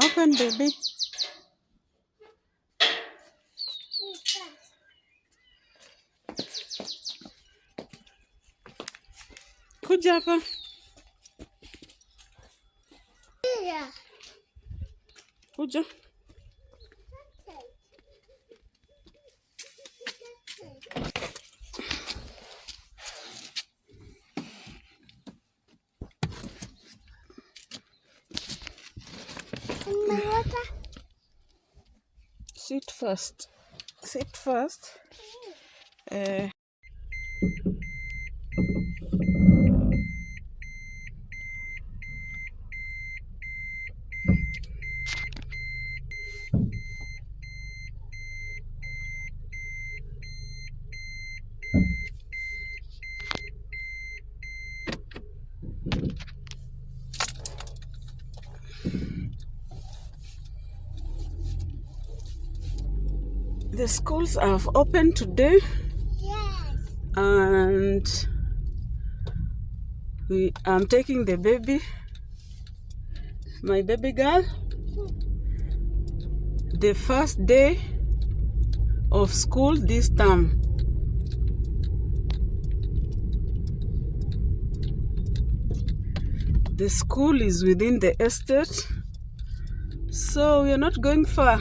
Open, baby. Kuja hapa. Kuja. Sit first. Sit first. The schools have opened today. Yes. And I'm taking the baby, my baby girl. The first day of school this term. The school is within the estate, so we are not going far.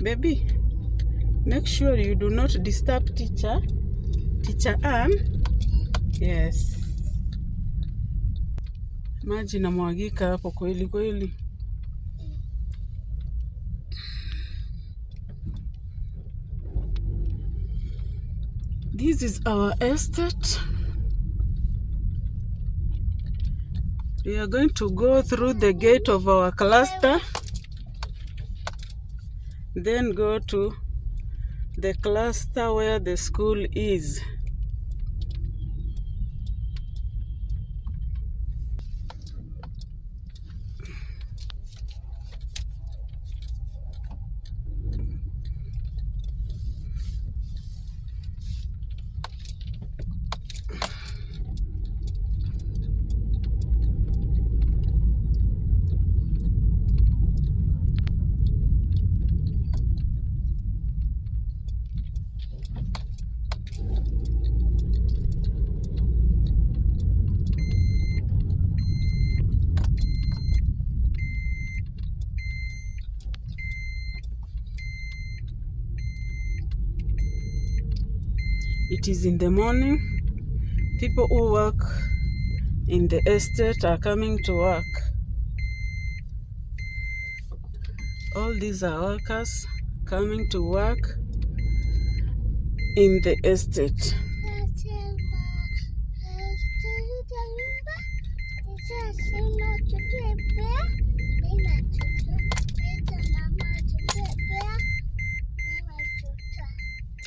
Baby, make sure you do not disturb teacher Ann. Yes. Maji inamwagika hapo kweli kweli. This is our estate. We are going to go through the gate of our cluster, then go to the cluster where the school is. It is in the morning. People who work in the estate are coming to work. All these are workers coming to work in the estate.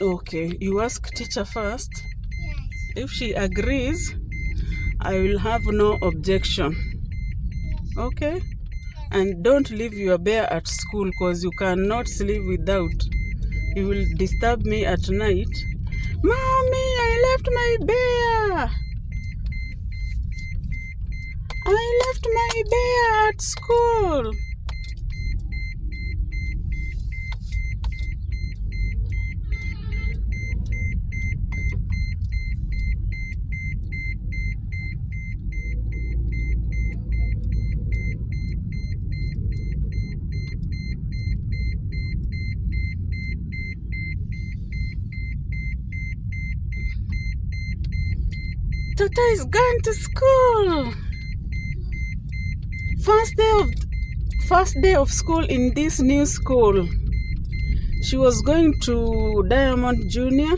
Okay, you ask teacher first. Yes. If she agrees, I will have no objection. Yes. Okay? Yes. And don't leave your bear at school because you cannot sleep without. You will disturb me at night. Mommy, I left my bear. I left my bear at school. Tata is going to school. First day of school in this new school. She was going to Diamond Junior,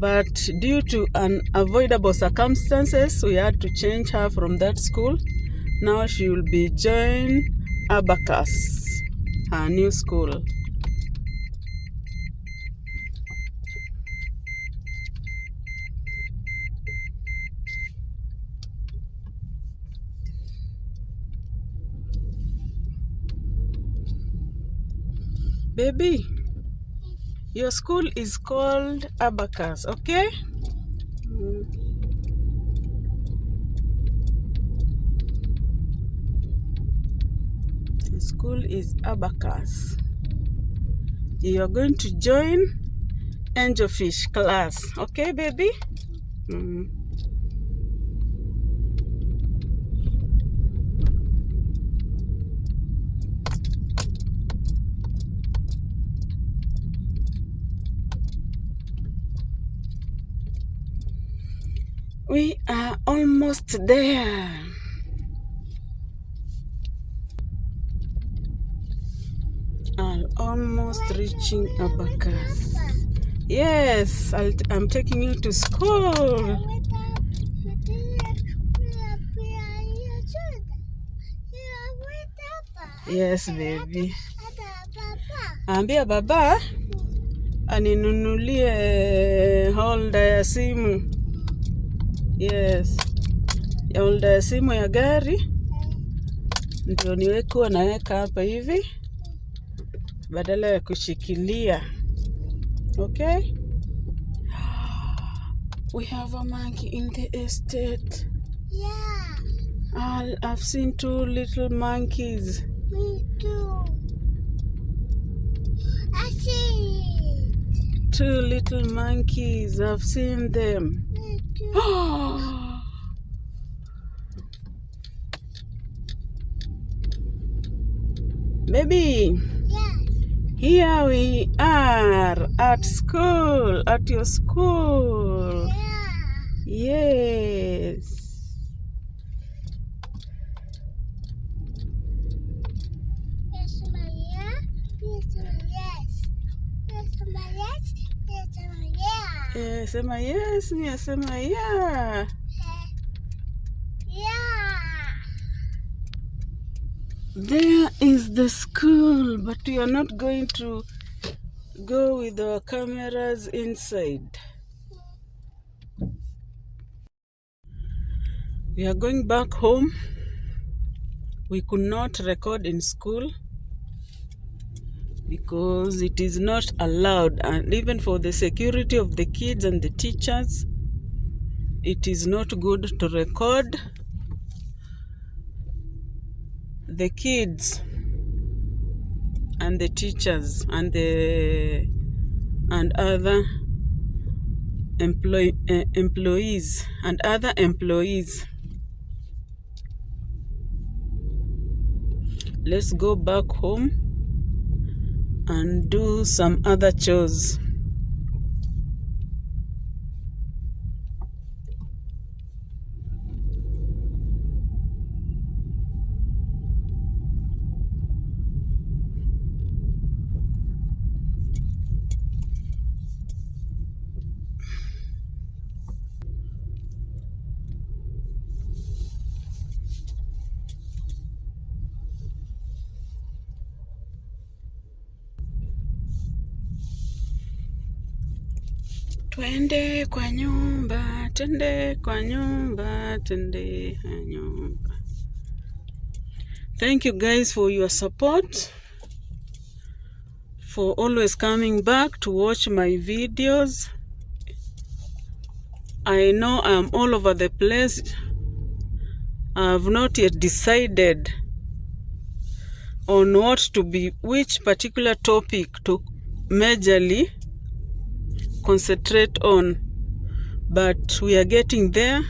but due to unavoidable circumstances, we had to change her from that school. Now she will be joining Abacus, her new school. Baby, your school is called Abacus, okay? The school is Abacus. You are going to join angelfish class, okay, baby? We are almost there. I'm almost reaching Abacus. Yes, I'm taking you to school. Yes, baby. Ambia baba aninunulie holder ya simu. Yes, ya holder ya simu ya gari ndio niwekuwa naweka hapa hivi badala ya kushikilia. Okay? We have a monkey in the estate. Yeah. I've seen 2 little monkeys. Me too. I see it. 2 little monkeys. I've seen them. Me too. Baby, Yes. here we are at school, at your school. Yeah. Yes. Yes, my yeah. Yes, my yes. Yes, my yes. Yes, my yeah. Sema yes, mimi sema yeah. Yeah. There is the school, but we are not going to go with our cameras inside. We are going back home. We could not record in school because it is not allowed, and even for the security of the kids and the teachers, it is not good to record the kids and the teachers and other employees and other employees. Let's go back home and do some other chores. Twende kwa nyumba, twende kwa nyumba, twende kwa nyumba. Thank you guys for your support, for always coming back to watch my videos. I know I'm all over the place. I've not yet decided on which particular topic to majorly concentrate on, but we are getting there.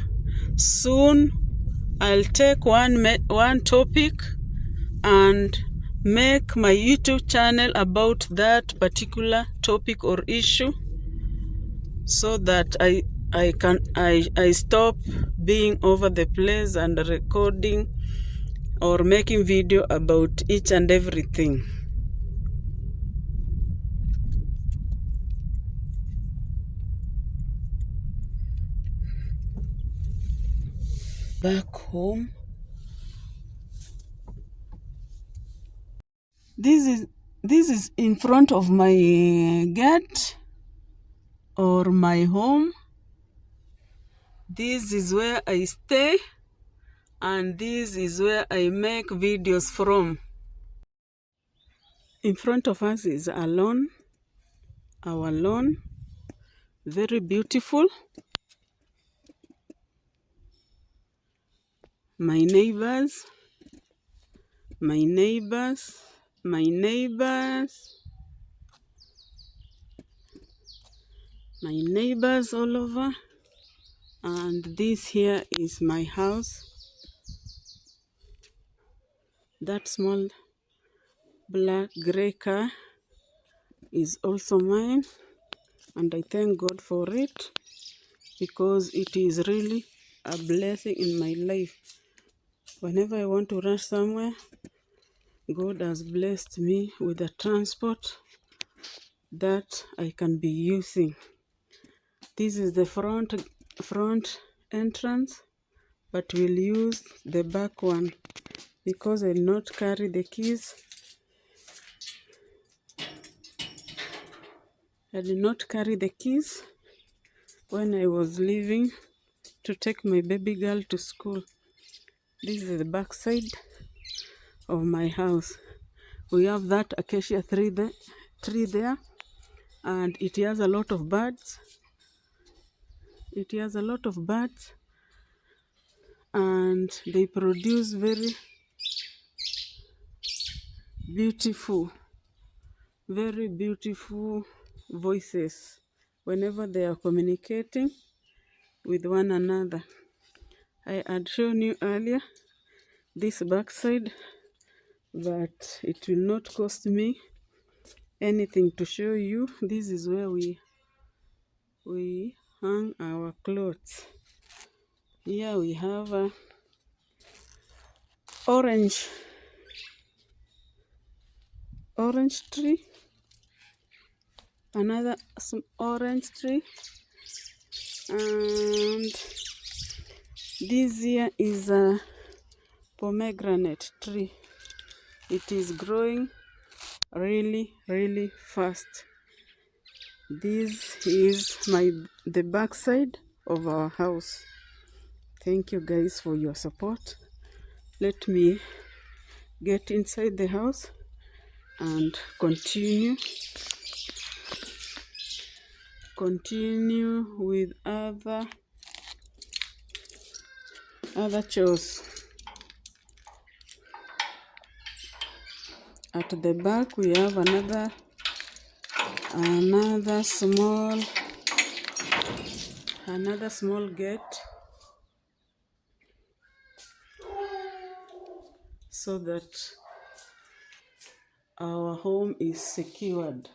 Soon I'll take one topic and make my YouTube channel about that particular topic or issue, so that I stop being over the place and recording or making video about each and everything. Back home. This is in front of my gate or my home. This is where I stay, and this is where I make videos from. In front of us is a lawn, our lawn, very beautiful. My neighbors, my neighbors, my neighbors, my neighbors all over. And this here is my house. That small black gray car is also mine, and I thank God for it because it is really a blessing in my life. Whenever I want to rush somewhere, God has blessed me with a transport that I can be using. This is the front entrance, but we'll use the back one because I did not carry the keys. I did not carry the keys when I was leaving to take my baby girl to school. This is the back side of my house. We have that acacia tree there, and it has a lot of birds. It has a lot of birds, and they produce very beautiful, very beautiful voices whenever they are communicating with one another. I had shown you earlier this backside, but it will not cost me anything to show you. This is where we hang our clothes. Here we have a orange tree, another orange tree, and this here is a pomegranate tree. It is growing really fast. This is the backside of our house. Thank you guys for your support. Let me get inside the house and continue with other chores. At the back we have another small gate so that our home is secured.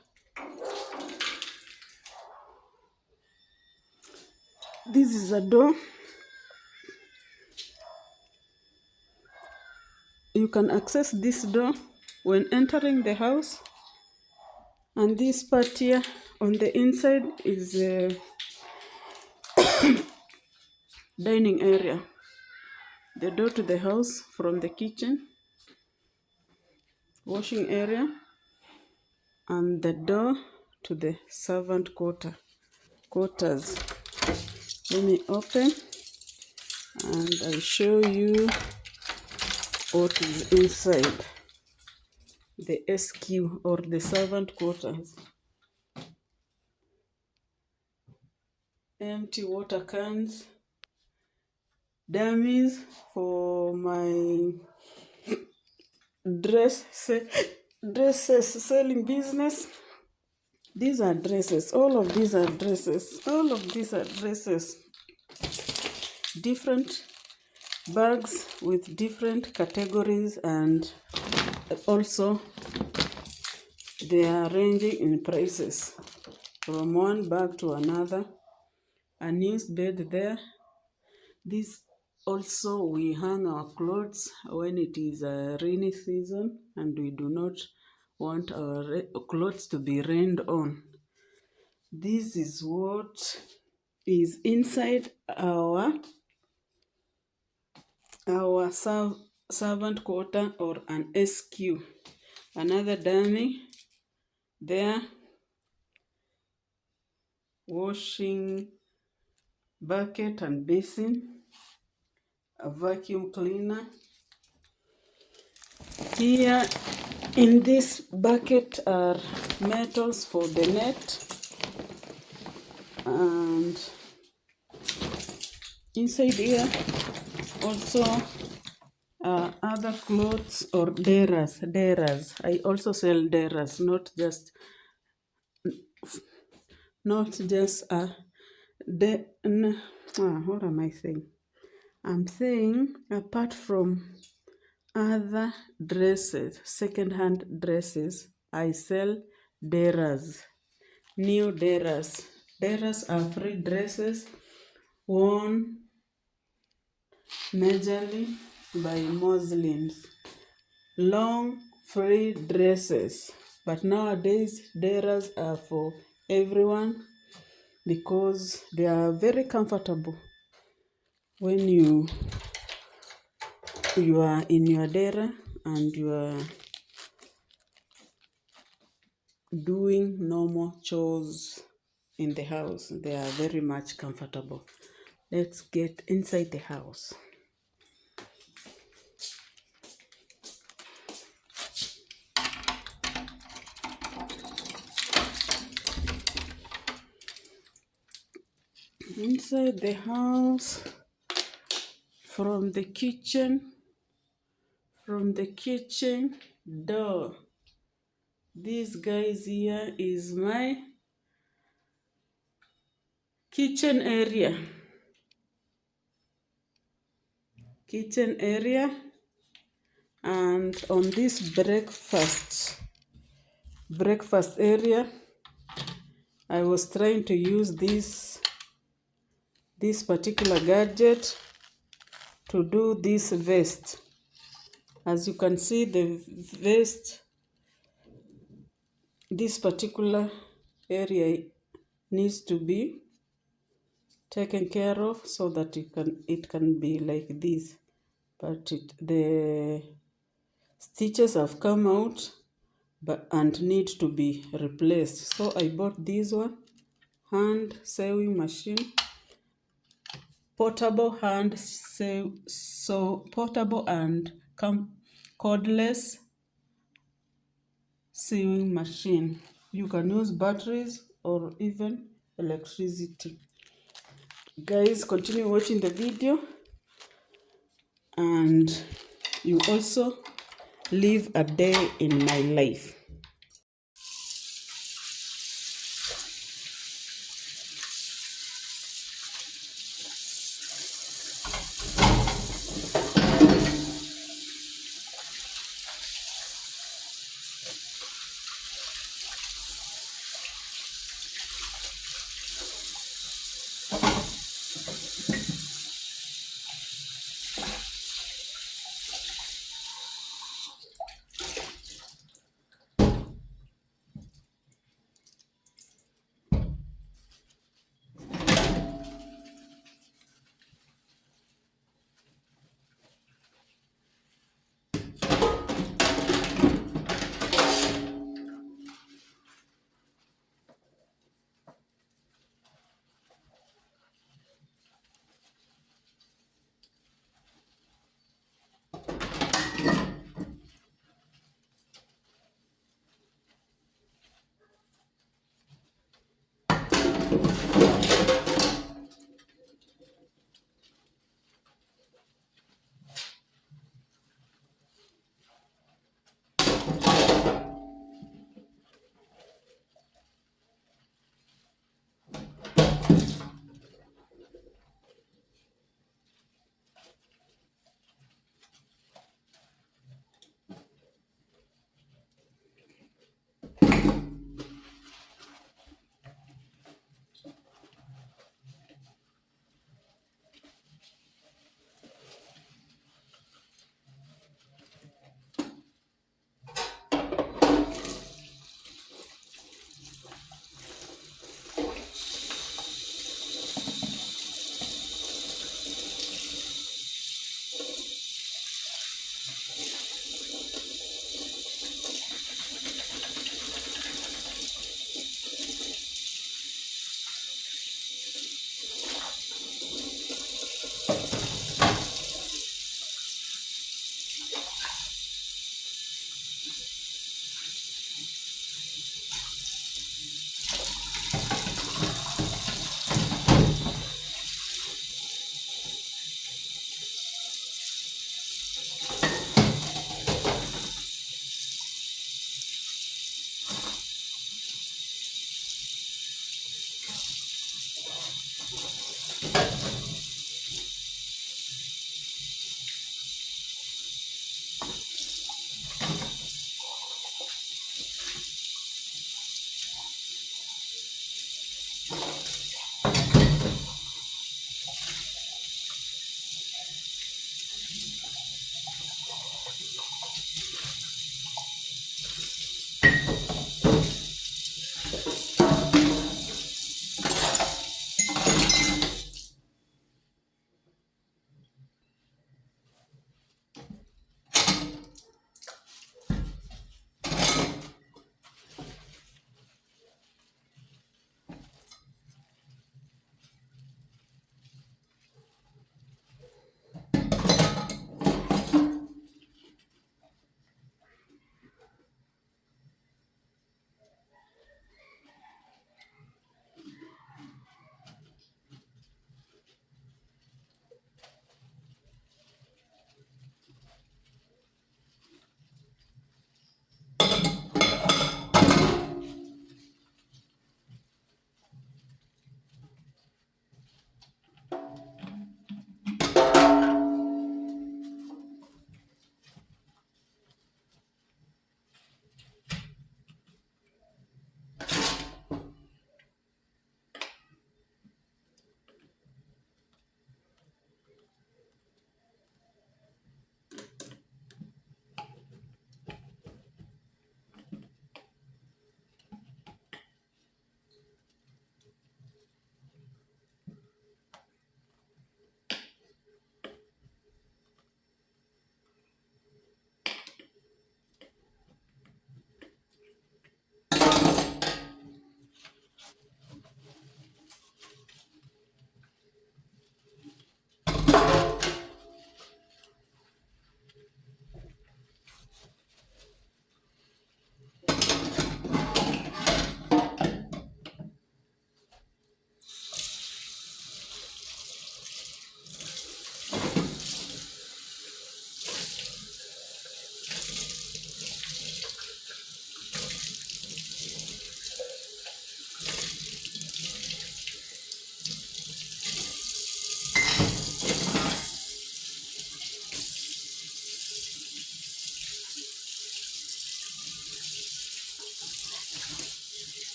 This is a door. You can access this door when entering the house, and this part here on the inside is a dining area. The door to the house from the kitchen, washing area, and the door to the servant quarters. Let me open and I'll show you what is inside the SQ or the servant quarters. Empty water cans, dummies for my dresses selling business. These are dresses. All of these are dresses. Different bags with different categories, and also they are ranging in prices from one bag to another. A news bed there. This also we hang our clothes when it is a rainy season and we do not want our clothes to be rained on. This is what is inside our servant quarter or an SQ. Another dummy there, washing bucket and basin, a vacuum cleaner. Here In this bucket are metals for the net, and inside here also other clothes or deras. I also sell deras, not just what am I saying? I'm saying apart from other dresses, second-hand dresses, I sell deras, new deras. Deras are free dresses worn majorly by Muslims. Long free dresses. But nowadays, deras are for everyone because they are very comfortable when you are in your dera and you are doing normal chores in the house. They are very much comfortable. Let's get inside the house. Inside the house, from the kitchen door. This guys here is my kitchen area. And on this breakfast area, I was trying to use this particular gadget to do this vest. As you can see, the vest, this particular area needs to be taken care of so that it can be like this. But the stitches have come out and need to be replaced. So I bought this one, hand sewing machine, portable portable and cordless sewing machine. You can use batteries or even electricity. Guys, continue watching the video and you also live a day in my life.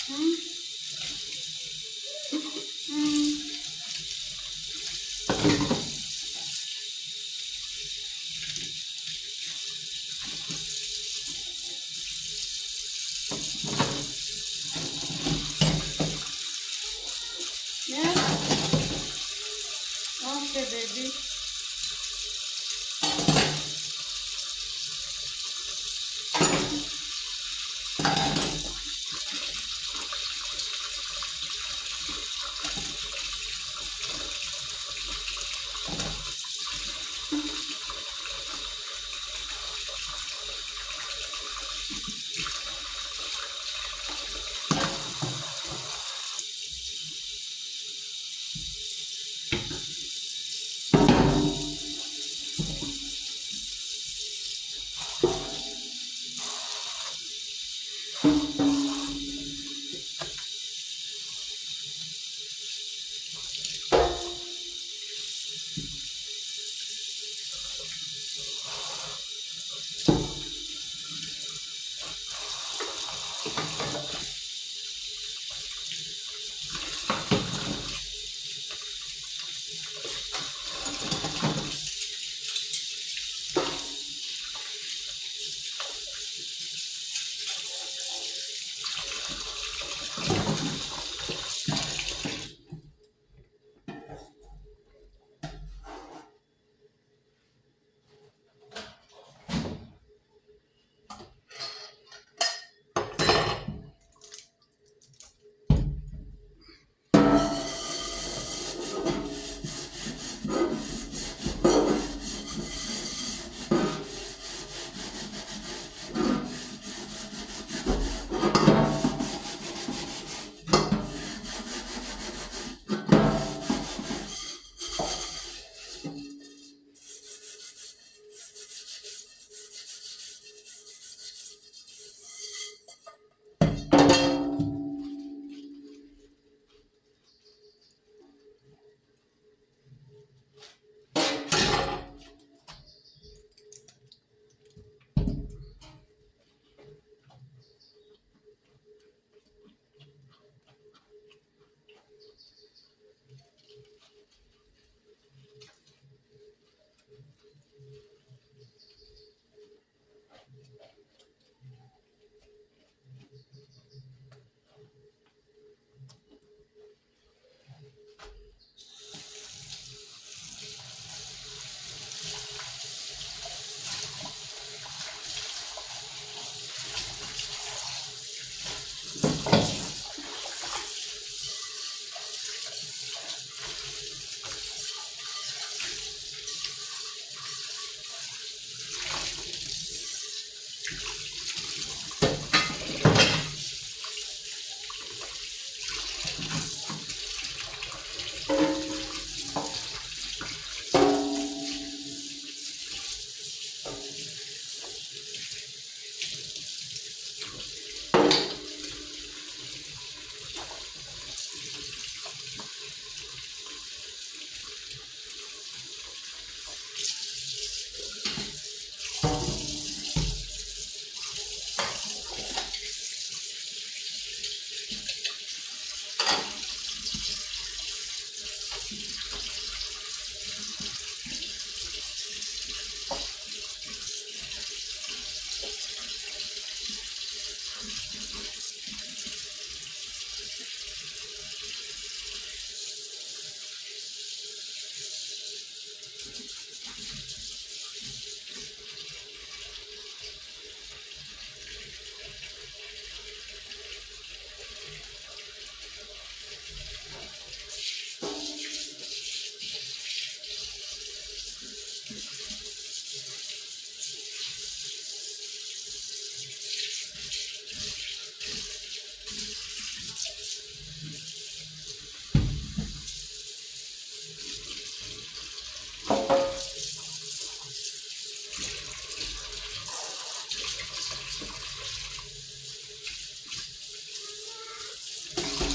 Hmm? Hmm. Yes. Okay, baby.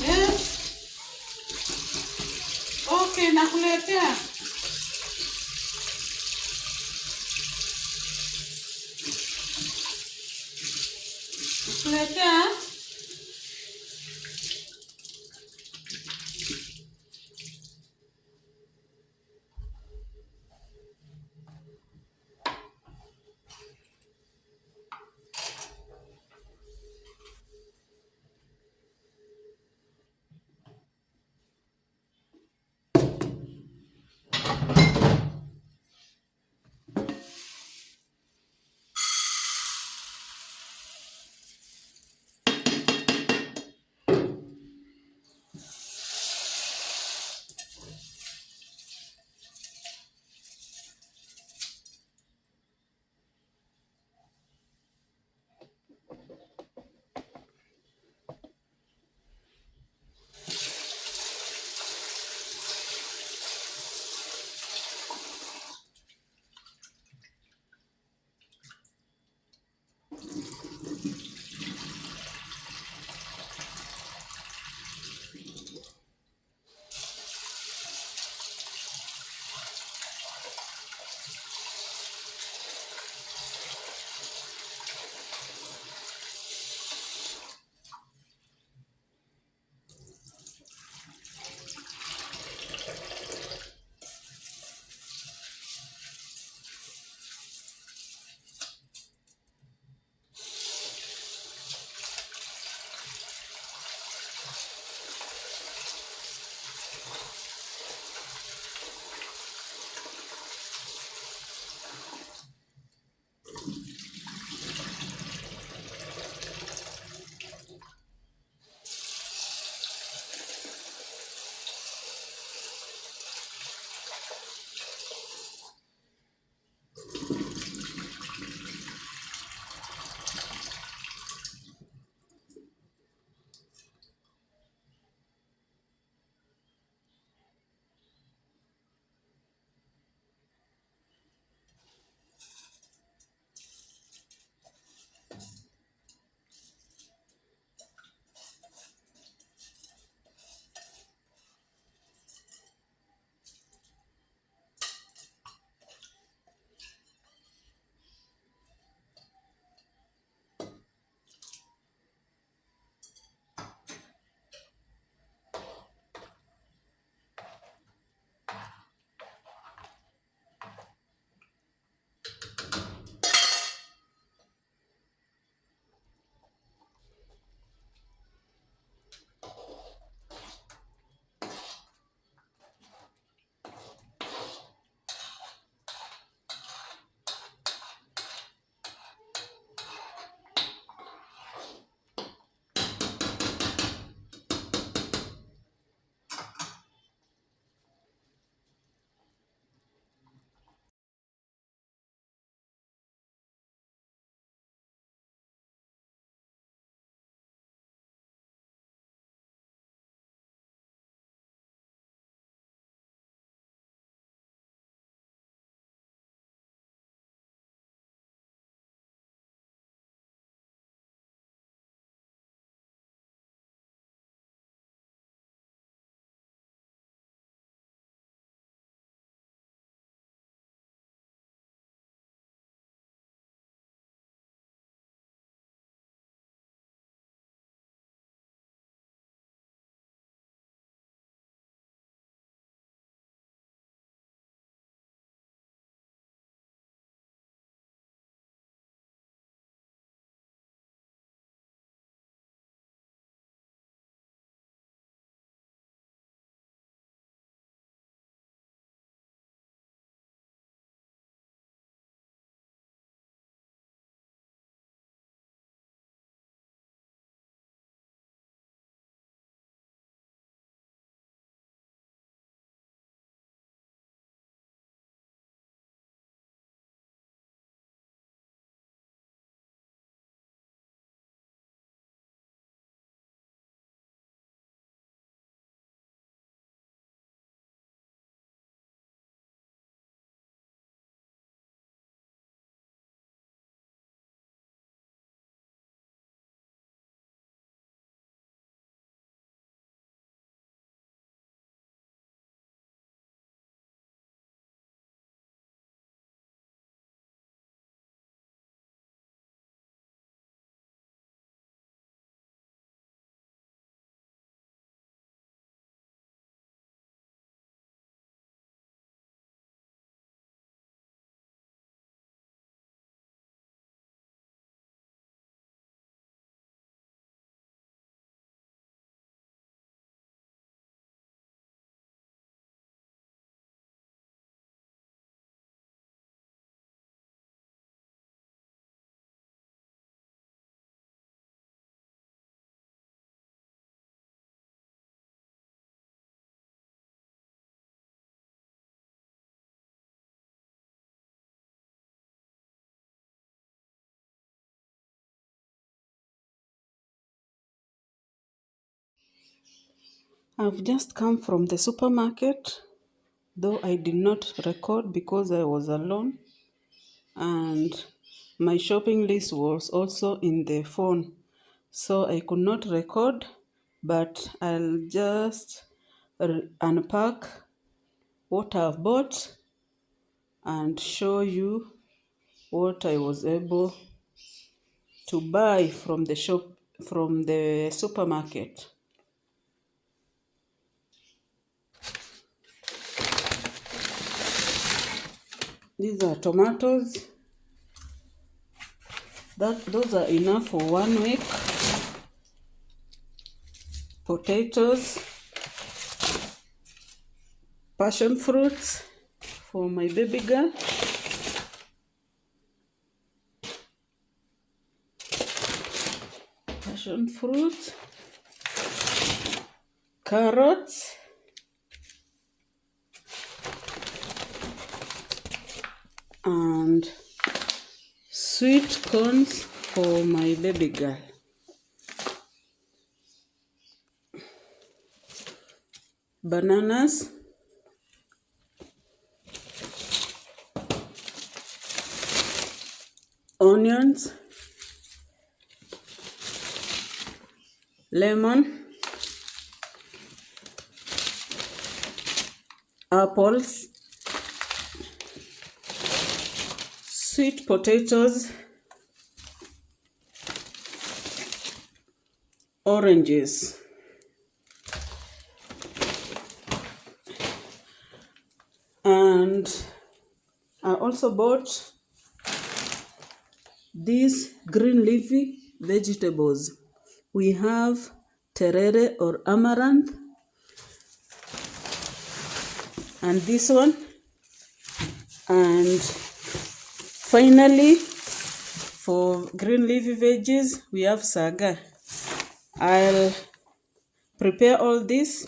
Yes. Okay, nakuletea. Nakuletea. I've just come from the supermarket, though I did not record because I was alone, and my shopping list was also in the phone, so I could not record, but I'll just unpack what I've bought and show you what I was able to buy from the supermarket. These are tomatoes. Those are enough for 1 week. Potatoes, passion fruits for my baby girl, passion fruit, carrots, and sweet corns for my baby girl. Bananas, onions, lemon, apples, sweet potatoes, oranges. And I also bought these green leafy vegetables. We have terere or amaranth, and this one. And finally, for green leafy veggies, we have saga. I'll prepare all this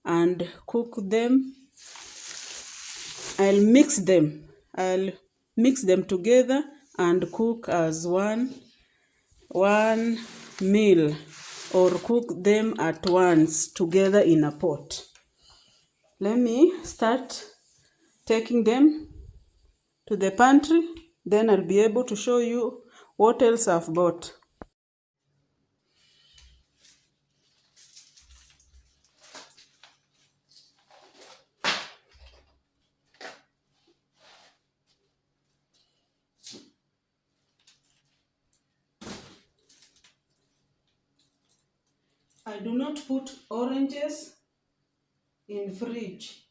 and cook them. I'll mix them together and cook as one meal, or cook them at once together in a pot. Let me start taking them to the pantry, then I'll be able to show you what else I've bought. I do not put oranges in fridge.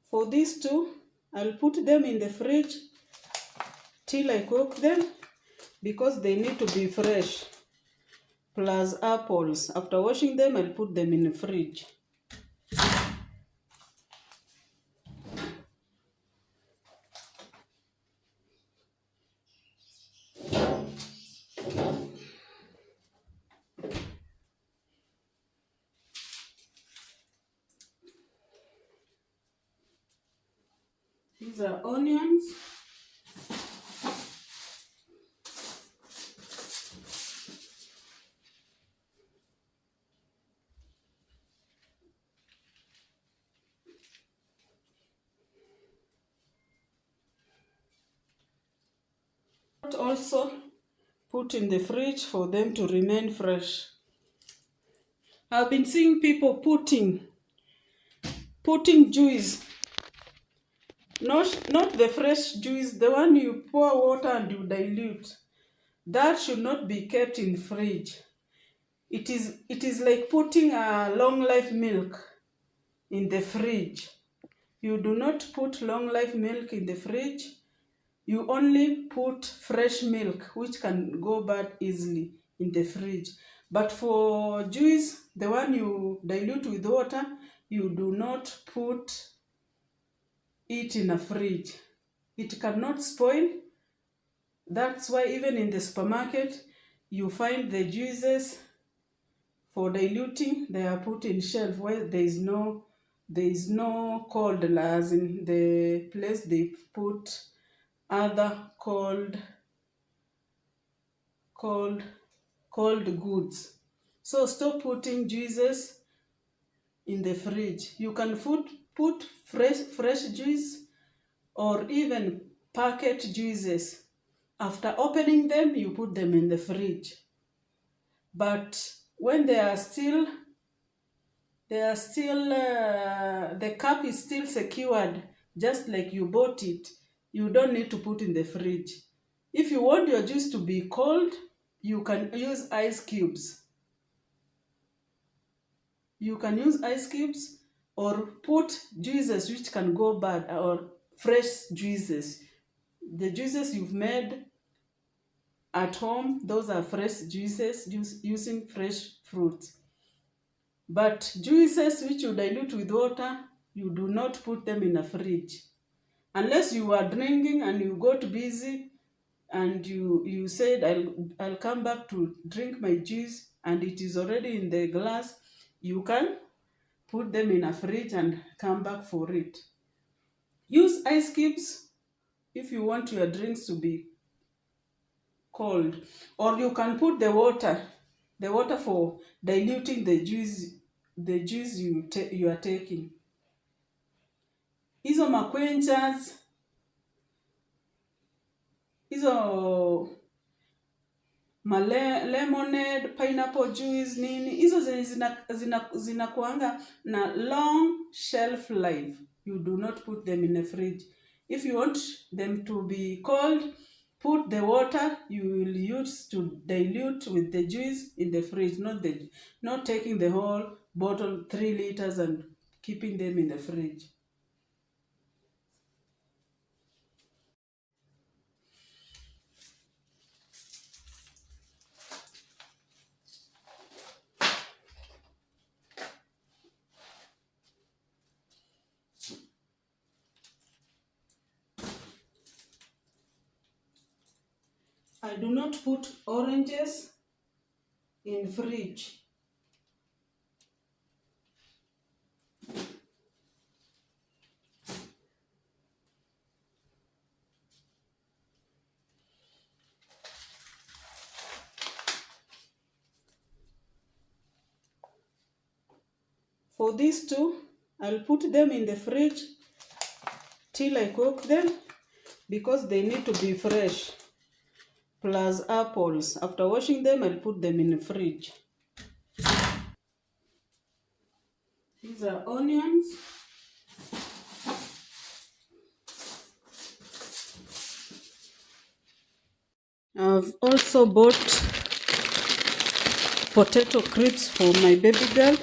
For these two, I'll put them in the fridge till I cook them because they need to be fresh. Plus apples. After washing them, I'll put them in the fridge. These are onions. Also put in the fridge for them to remain fresh. I've been seeing people putting juice, not the fresh juice, the one you pour water and you dilute. That should not be kept in fridge. It is like putting a long life milk in the fridge. You do not put long life milk in the fridge. You only put fresh milk, which can go bad easily, in the fridge. But for juice, the one you dilute with water, you do not put it in a fridge. It cannot spoil. That's why even in the supermarket, you find the juices For diluting, they are put in shelf where there is no cold, as in the place they put other cold cold goods. So stop putting juices in the fridge. You can put fresh juice or even packet juices. After opening them, you put them in the fridge. But when the cup is still secured, just like you bought it, you don't need to put in the fridge. If you want your juice to be cold, you can use ice cubes. You can use ice cubes or put juices which can go bad, or fresh juices. The juices you've made at home, those are fresh juices, using fresh fruits. But juices which you dilute with water, you do not put them in a fridge. Unless you are drinking and you got busy and you said, I'll come back to drink my juice, and it is already in the glass, you can put them in a fridge and come back for it. Use ice cubes if you want your drinks to be cold, or you can put the water for diluting the juice you are taking. Hizo maquenchas, hizo lemonade, pineapple juice, nini, hizo zenye zinakuanga na long shelf life. You do not put them in a fridge. If you want them to be cold, put the water you will use to dilute with the juice in the fridge, not taking the whole bottle 3 liters and keeping them in the fridge. I do not put oranges in fridge. For these two, I'll put them in the fridge till I cook them, because they need to be fresh. Plus apples. After washing them, I'll put them in the fridge. These are onions. I've also bought potato crisps for my baby girl.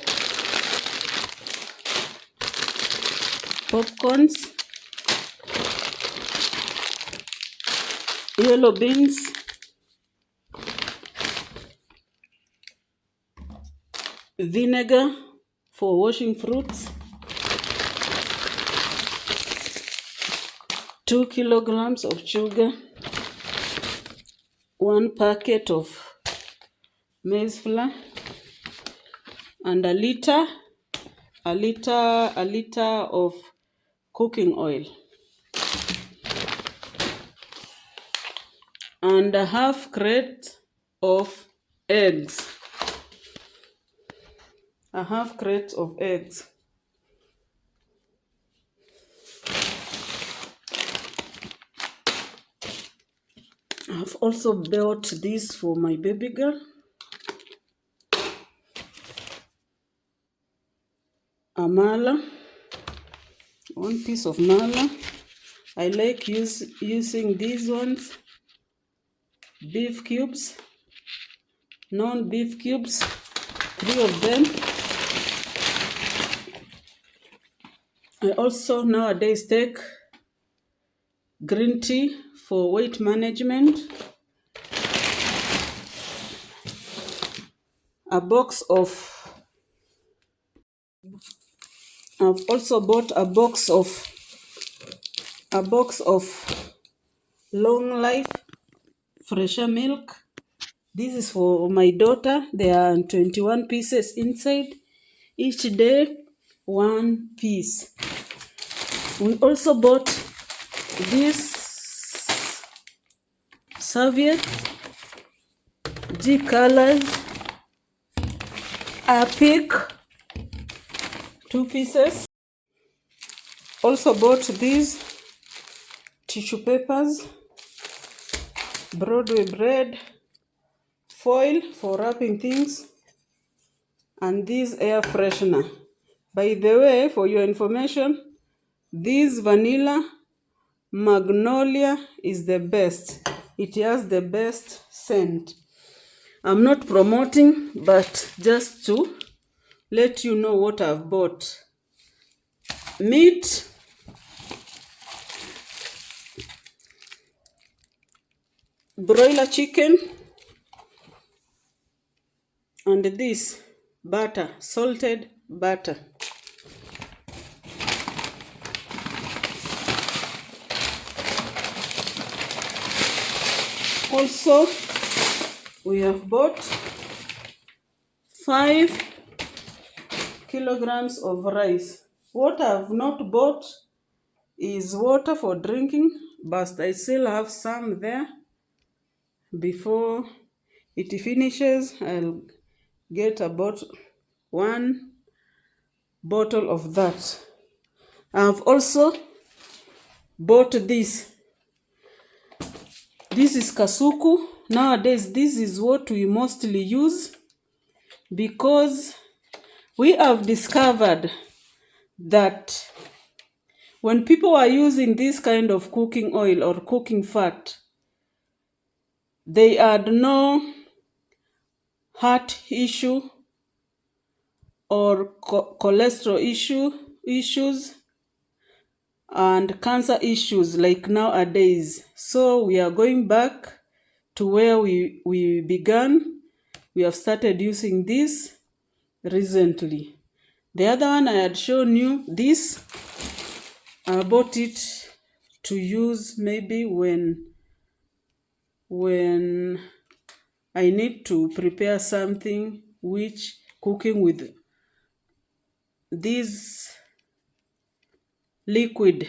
Popcorns. Yellow beans. Vinegar for washing fruits. 2 kilograms of sugar. 1 packet of maize flour. And a liter of cooking oil. And a half crate of eggs. A half crate of eggs. I've also bought this for my baby girl. A mala. 1 piece of mala. I like using these ones. Beef cubes. Non-beef cubes. 3 of them. I also nowadays take green tea for weight management. I've also bought a box of long life fresher milk. This is for my daughter. There are 21 pieces inside. Each day, one piece. We also bought this serviette, G colors, a pick, 2 pieces. Also bought these tissue papers, Broadway bread, foil for wrapping things, and this air freshener. By the way, for your information, this vanilla magnolia is the best. It has the best scent. I'm not promoting, but just to let you know what I've bought. Meat, broiler chicken, and this butter, salted butter. Also, we have bought 5 kilograms of rice. What I've not bought is water for drinking, but I still have some there. Before it finishes, I'll get about 1 bottle of that. I've also bought this. This is kasuku. Nowadays, this is what we mostly use because we have discovered that when people are using this kind of cooking oil or cooking fat, they add no heart issue or cholesterol issues and cancer issues like nowadays. So we are going back to where we began. We have started using this recently. The other one I had shown you, this, I bought it to use maybe when I need to prepare something, which cooking with this liquid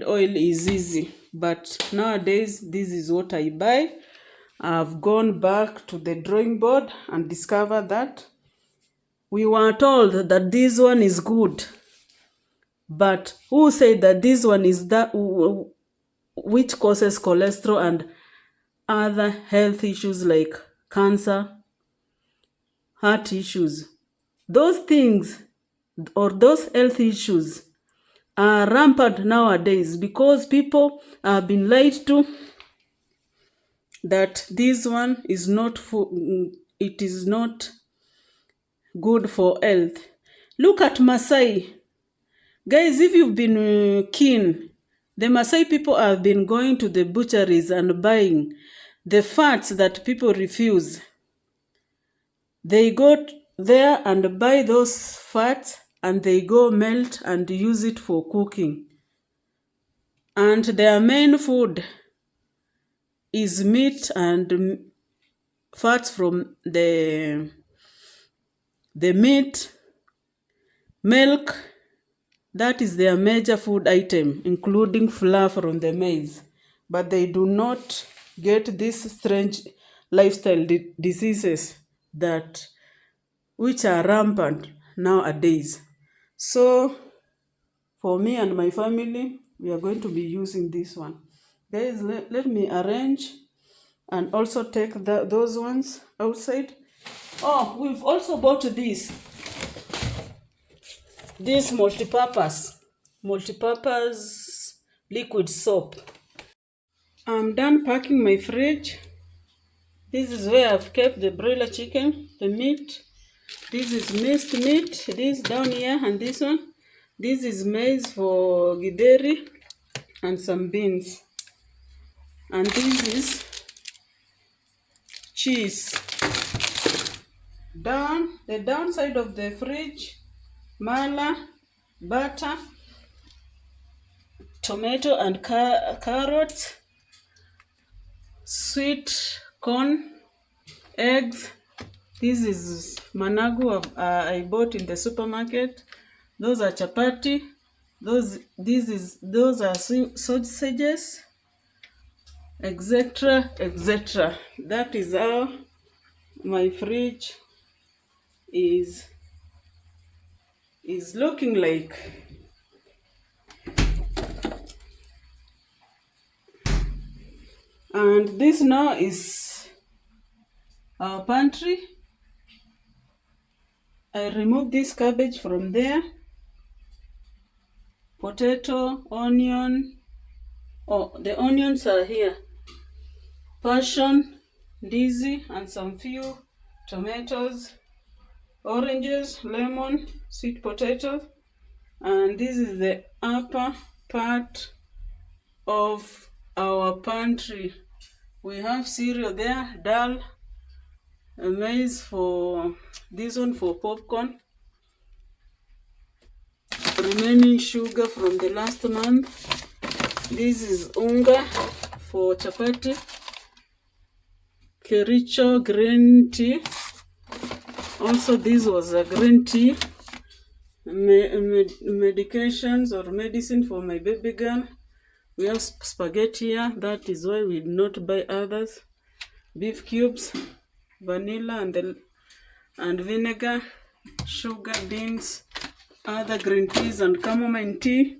oil is easy. But nowadays, this is what I buy. I've gone back to the drawing board and discovered that we were told that this one is good. But who said that this one is that which causes cholesterol and other health issues like cancer, heart issues? Those things or those health issues are rampant nowadays because people have been lied to that this one is not it is not good for health. Look at Masai. Guys, if you've been keen, the Masai people have been going to the butcheries and buying the fats that people refuse. They go there and buy those fats and they go melt and use it for cooking. And their main food is meat and fats from the meat, milk. That is their major food item, including flour from the maize. But they do not get these strange lifestyle diseases which are rampant nowadays. So, for me and my family, we are going to be using this one. Guys, let me arrange and also take those ones outside. Oh, we've also bought this multi-purpose liquid soap. I'm done packing my fridge. This is where I've kept the broiler chicken, the meat. This is minced meat, this down here, and this one. This is maize for githeri and some beans. And this is cheese. The downside of the fridge, mala, butter, tomato and carrots, sweet corn, eggs. This is managu I bought in the supermarket. Those are chapati. Those are sausages, etc., etc. That is how my fridge is looking like. And this now is our pantry. I remove this cabbage from there. Potato, onion. Oh, the onions are here. Passion, daisy, and some few tomatoes, oranges, lemon, sweet potatoes. And this is the upper part of our pantry. We have cereal there, dal, maize for this one for popcorn, remaining sugar from the last month. This is unga for chapati, kericho green tea. Also, this was a green tea, medications or medicine for my baby girl. We have spaghetti here. That is why we did not buy others. Beef cubes, vanilla and vinegar, sugar, beans, other green teas and chamomile tea,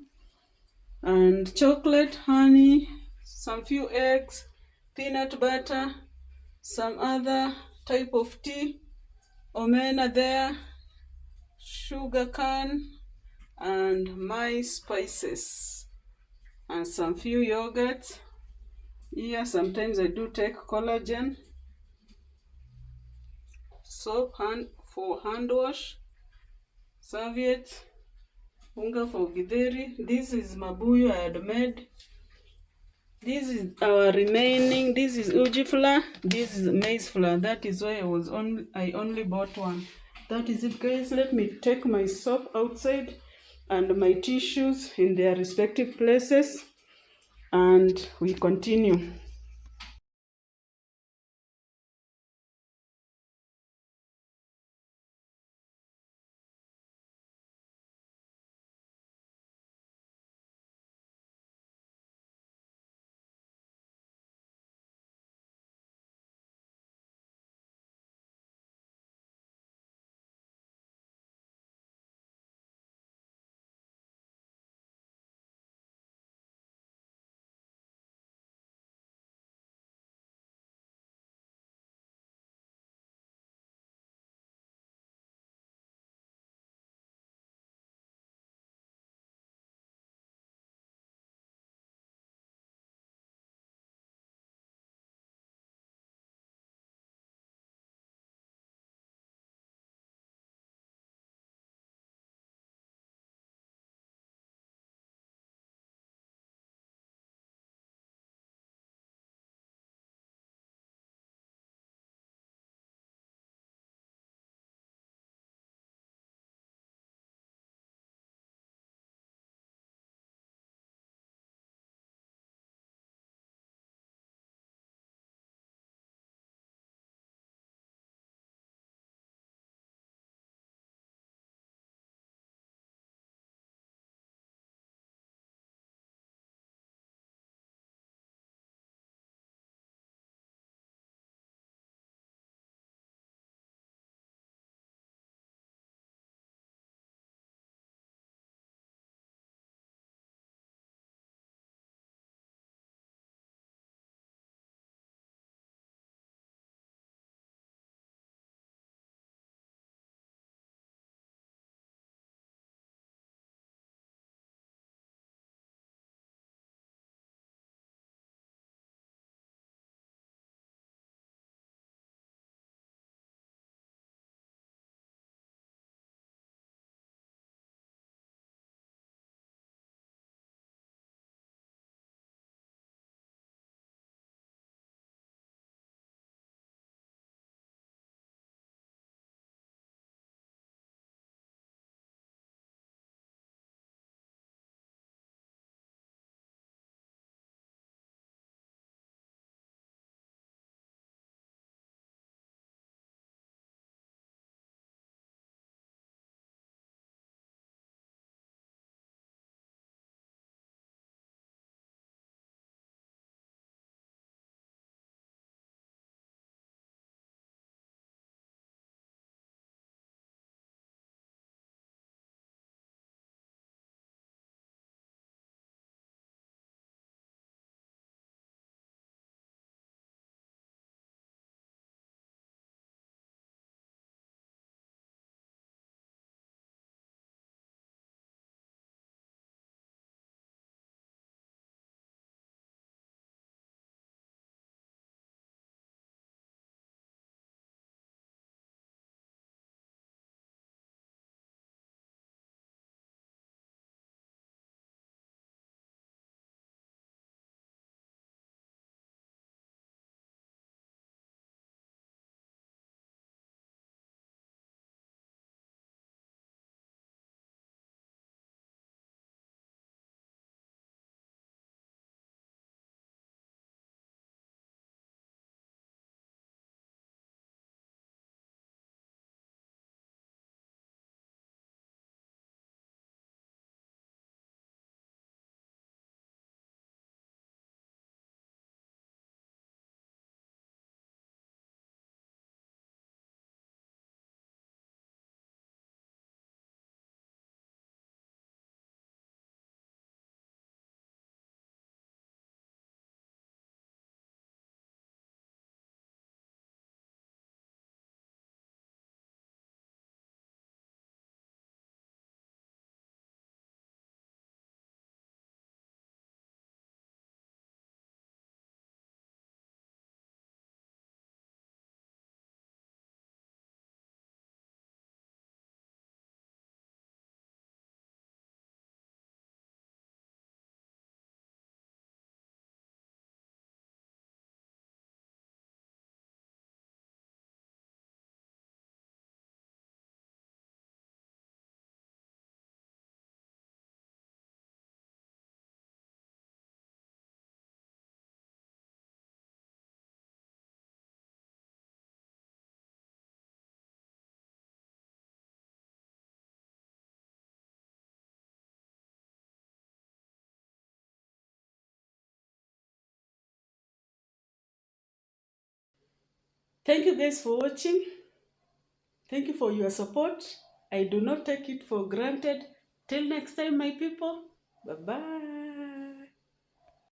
and chocolate, honey, some few eggs, peanut butter, some other type of tea, omena there, sugar cane, and my spices, and some few yogurts. Here, sometimes I do take collagen, soap for hand wash, serviettes, unga for githeri. This is mabuyu I had made. This is our remaining. This is uji flour. This is maize flour. That is why I only bought one. That is it, guys. Let me take my soap outside and my tissues in their respective places, and we continue. Thank you guys for watching. Thank you for your support. I do not take it for granted. Till next time, my people. Bye bye.